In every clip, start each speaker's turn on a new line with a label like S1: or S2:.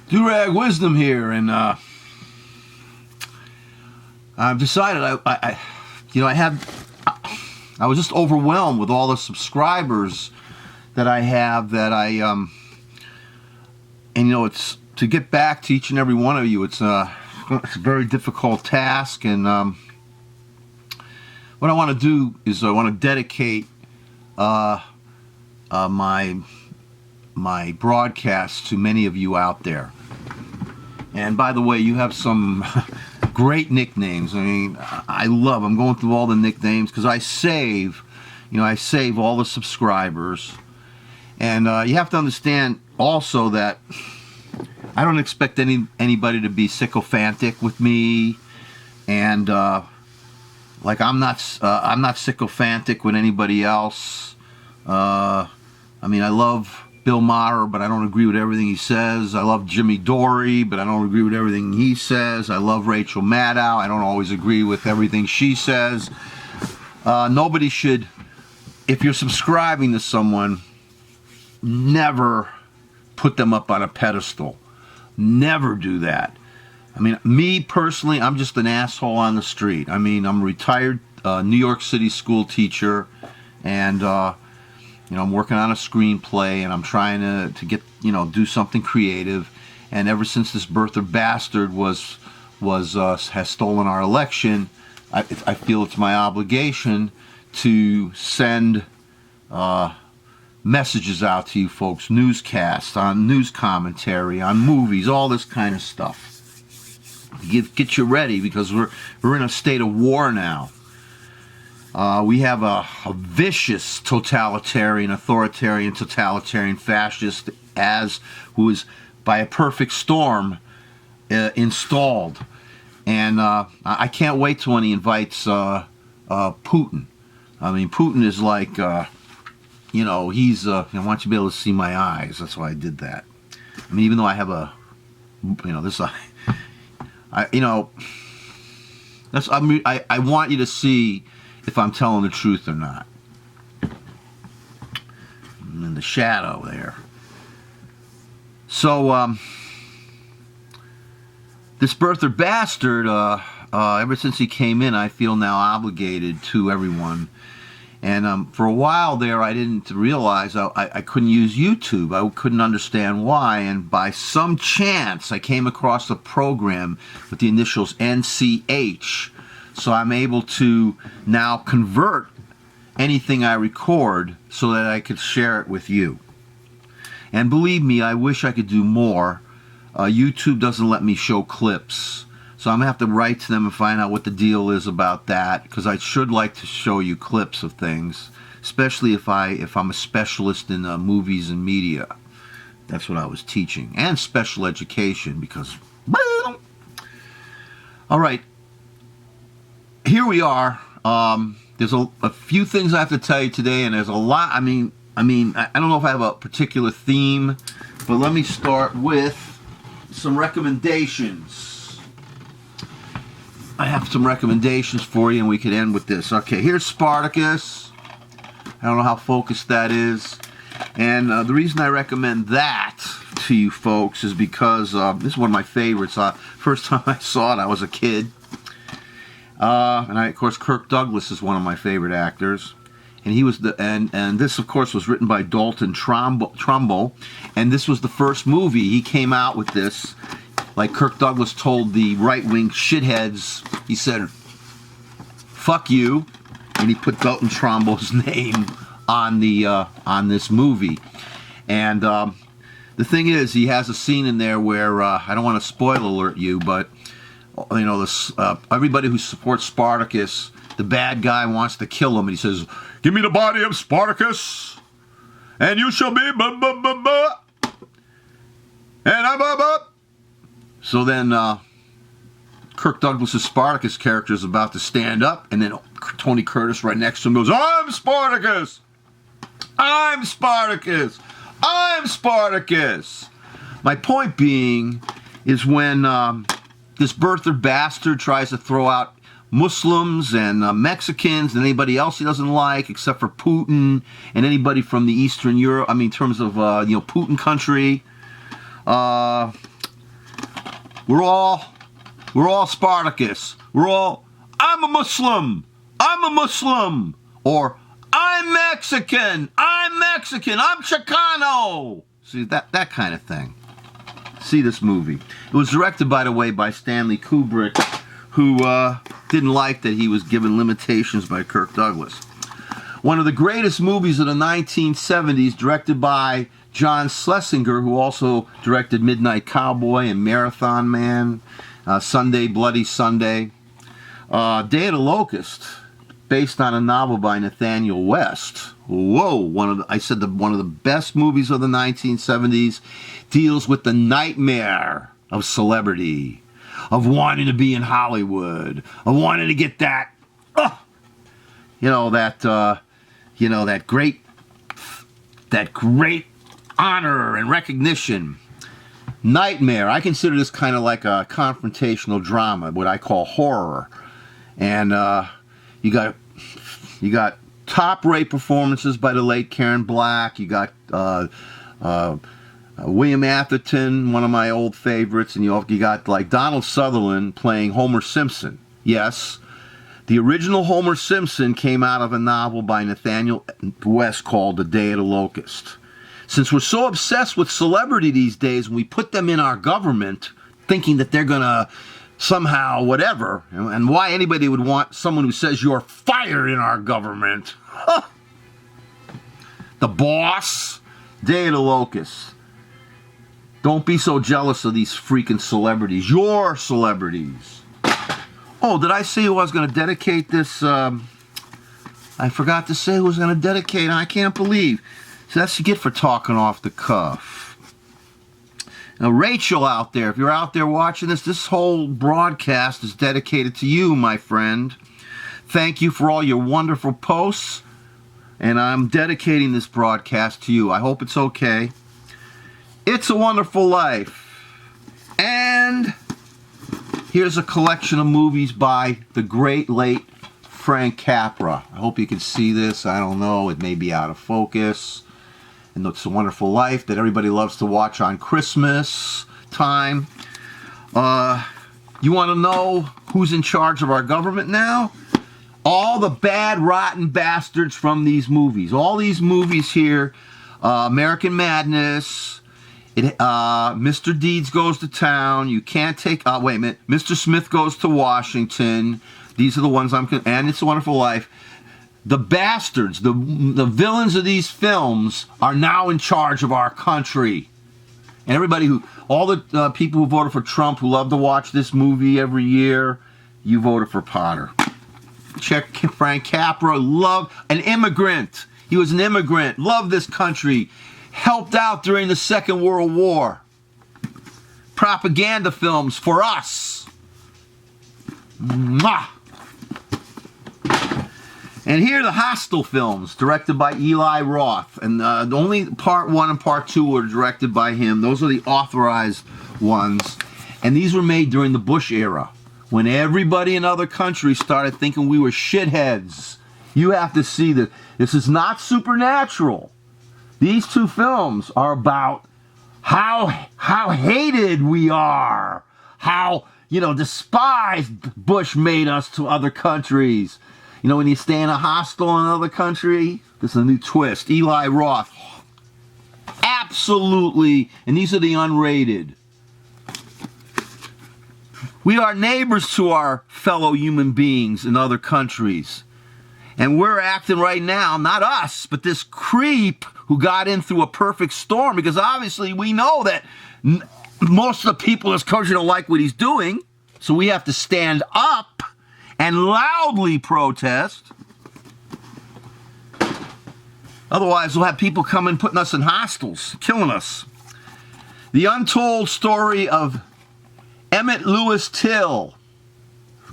S1: Durag Wisdom here, and I've decided I was just overwhelmed with all the subscribers that I have. It's to get back to each and every one of you. It's a very difficult task, and what I want to do is I want to dedicate my broadcast to many of you out there. And by the way, you have some great nicknames. I mean, I'm going through all the nicknames because I save all the subscribers. And you have to understand also that I don't expect anybody to be sycophantic with me, and I'm not sycophantic with anybody else. I love Bill Maher, but I don't agree with everything he says. I love Jimmy Dory, but I don't agree with everything he says. I love Rachel Maddow. I don't always agree with everything she says. Nobody should, if you're subscribing to someone, never put them up on a pedestal. Never do that. I mean, me personally, I'm just an asshole on the street. I mean, I'm a retired New York City school teacher, and I'm working on a screenplay, and I'm trying to get, do something creative. And ever since this birther bastard has stolen our election, I feel it's my obligation to send messages out to you folks, newscasts, on news commentary, on movies, all this kind of stuff. Get you ready, because we're in a state of war now. We have a vicious authoritarian fascist who is by a perfect storm installed, and I can't wait till when he invites Putin. I mean, Putin is like, he's. I want you to be able to see my eyes. That's why I did that. I mean, even though I have I want you to see if I'm telling the truth or not. I'm in the shadow there. So, this birther bastard, ever since he came in, I feel now obligated to everyone. And for a while there, I didn't realize I couldn't use YouTube. I couldn't understand why. And by some chance, I came across a program with the initials NCH. So I'm able to now convert anything I record so that I could share it with you. And believe me, I wish I could do more. YouTube doesn't let me show clips. So I'm going to have to write to them and find out what the deal is about that, because I should like to show you clips of things, especially if I'm a specialist in movies and media. That's what I was teaching. And special education, because... All right. Here we are. There's a few things I have to tell you today, and there's a lot. I don't know if I have a particular theme, but let me start with some recommendations. I have some recommendations for you, and we could end with this. Okay, here's Spartacus. I don't know how focused that is, and the reason I recommend that to you folks is because this is one of my favorites. First time I saw it, I was a kid. Of course, Kirk Douglas is one of my favorite actors, and he was and this, of course, was written by Dalton Trumbull, and this was the first movie he came out with. This, like Kirk Douglas told the right-wing shitheads, he said, "Fuck you," and he put Dalton Trumbull's name on this movie. And the thing is, he has a scene in there where I don't want to spoil alert you, but. Everybody who supports Spartacus, the bad guy wants to kill him, and he says, "Give me the body of Spartacus, and you shall be and I'm." So then Kirk Douglas's Spartacus character is about to stand up, and then Tony Curtis right next to him goes, "I'm Spartacus! I'm Spartacus! I'm Spartacus!" My point being is when this birther bastard tries to throw out Muslims and Mexicans and anybody else he doesn't like, except for Putin and anybody from the Eastern Europe, in terms of, Putin country. We're all Spartacus. I'm a Muslim. I'm a Muslim. Or, I'm Mexican. I'm Chicano. See, that kind of thing. See this movie. It was directed, by the way, by Stanley Kubrick, who didn't like that he was given limitations by Kirk Douglas. One of the greatest movies of the 1970s, directed by John Schlesinger, who also directed Midnight Cowboy and Marathon Man, Sunday, Bloody Sunday. Day of the Locust, based on a novel by Nathaniel West. Whoa, one of the best movies of the 1970s, deals with the nightmare of celebrity, of wanting to be in Hollywood, of wanting to get that, that great honor and recognition. Nightmare. I consider this kind of like a confrontational drama, what I call horror. And you got top-rate performances by the late Karen Black. You got William Atherton, one of my old favorites, and you got like Donald Sutherland playing Homer Simpson. Yes, the original Homer Simpson came out of a novel by Nathaniel West called The Day of the Locust. Since we're so obsessed with celebrity these days, we put them in our government thinking that they're going to somehow whatever, and why anybody would want someone who says you're fired in our government. The Boss, Day of the Locust. Don't be so jealous of these freaking celebrities. You're celebrities. Oh, did I say who I was going to dedicate this? I forgot to say who I was going to dedicate. I can't believe. So that's what you get for talking off the cuff. Now, Rachel out there, if you're out there watching this whole broadcast is dedicated to you, my friend. Thank you for all your wonderful posts, and I'm dedicating this broadcast to you. I hope it's okay. It's a Wonderful Life. And here's a collection of movies by the great late Frank Capra. I hope you can see this. I don't know. It may be out of focus. And It's a Wonderful Life that everybody loves to watch on Christmas time. You want to know who's in charge of our government now? All the bad, rotten bastards from these movies. All these movies here, American Madness, Mr. Deeds Goes to Town, You Can't Take... wait a minute. Mr. Smith Goes to Washington. These are the ones and It's a Wonderful Life. The bastards, the villains of these films are now in charge of our country. And all the people who voted for Trump, who love to watch this movie every year, you voted for Potter. Check Frank Capra, an immigrant. He was an immigrant, loved this country, helped out during the Second World War. Propaganda films for us. Mwah! And here are the Hostel films, directed by Eli Roth. And only Part 1 and Part 2 were directed by him. Those are the authorized ones. And these were made during the Bush era, when everybody in other countries started thinking we were shitheads. You have to see that this is not supernatural. These two films are about how hated we are, how, despised Bush made us to other countries. When you stay in a hostel in another country, this is a new twist. Eli Roth. Absolutely. And these are the unrated. We are neighbors to our fellow human beings in other countries. And we're acting right now, not us, but this creep who got in through a perfect storm, because obviously we know that most of the people in this country don't like what he's doing. So we have to stand up and loudly protest. Otherwise, we'll have people coming, putting us in hostels, killing us. The Untold Story of Emmett Lewis Till.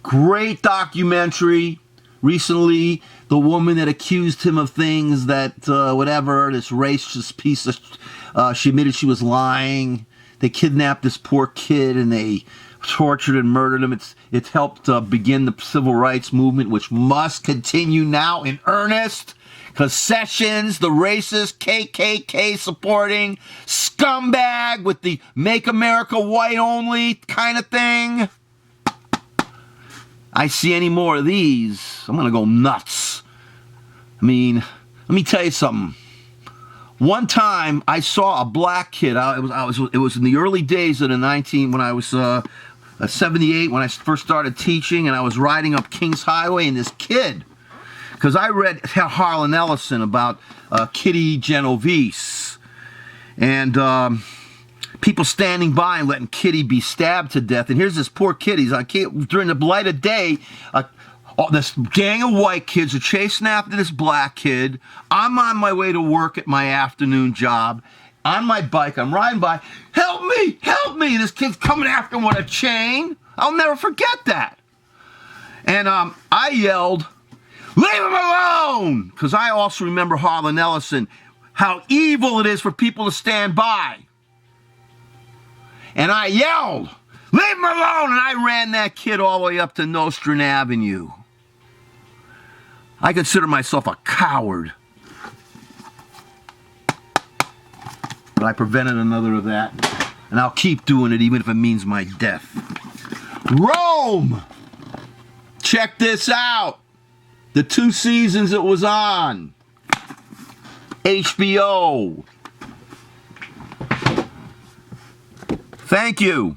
S1: Great documentary. Recently, the woman that accused him of things that, this racist piece of... she admitted she was lying. They kidnapped this poor kid and they tortured and murdered him. It's helped begin the civil rights movement, which must continue now in earnest. Because Sessions, the racist, KKK supporting scumbag with the Make America White Only kind of thing. I see any more of these, I'm going to go nuts. I mean, let me tell you something. One time I saw a black kid. It was in the early days of when I was 78, when I first started teaching, and I was riding up Kings Highway, and this kid, because I read Harlan Ellison about Kitty Genovese, and people standing by and letting Kitty be stabbed to death. And here's this poor kid. During the light of day, this gang of white kids are chasing after this black kid. I'm on my way to work at my afternoon job. On my bike, I'm riding by. Help me! Help me! This kid's coming after him with a chain. I'll never forget that. And I yelled, leave him alone! Because I also remember Harlan Ellison, how evil it is for people to stand by. And I yelled, leave him alone! And I ran that kid all the way up to Nostrand Avenue. I consider myself a coward. But I prevented another of that. And I'll keep doing it even if it means my death. Rome! Check this out. The 2 seasons it was on. HBO. Thank you.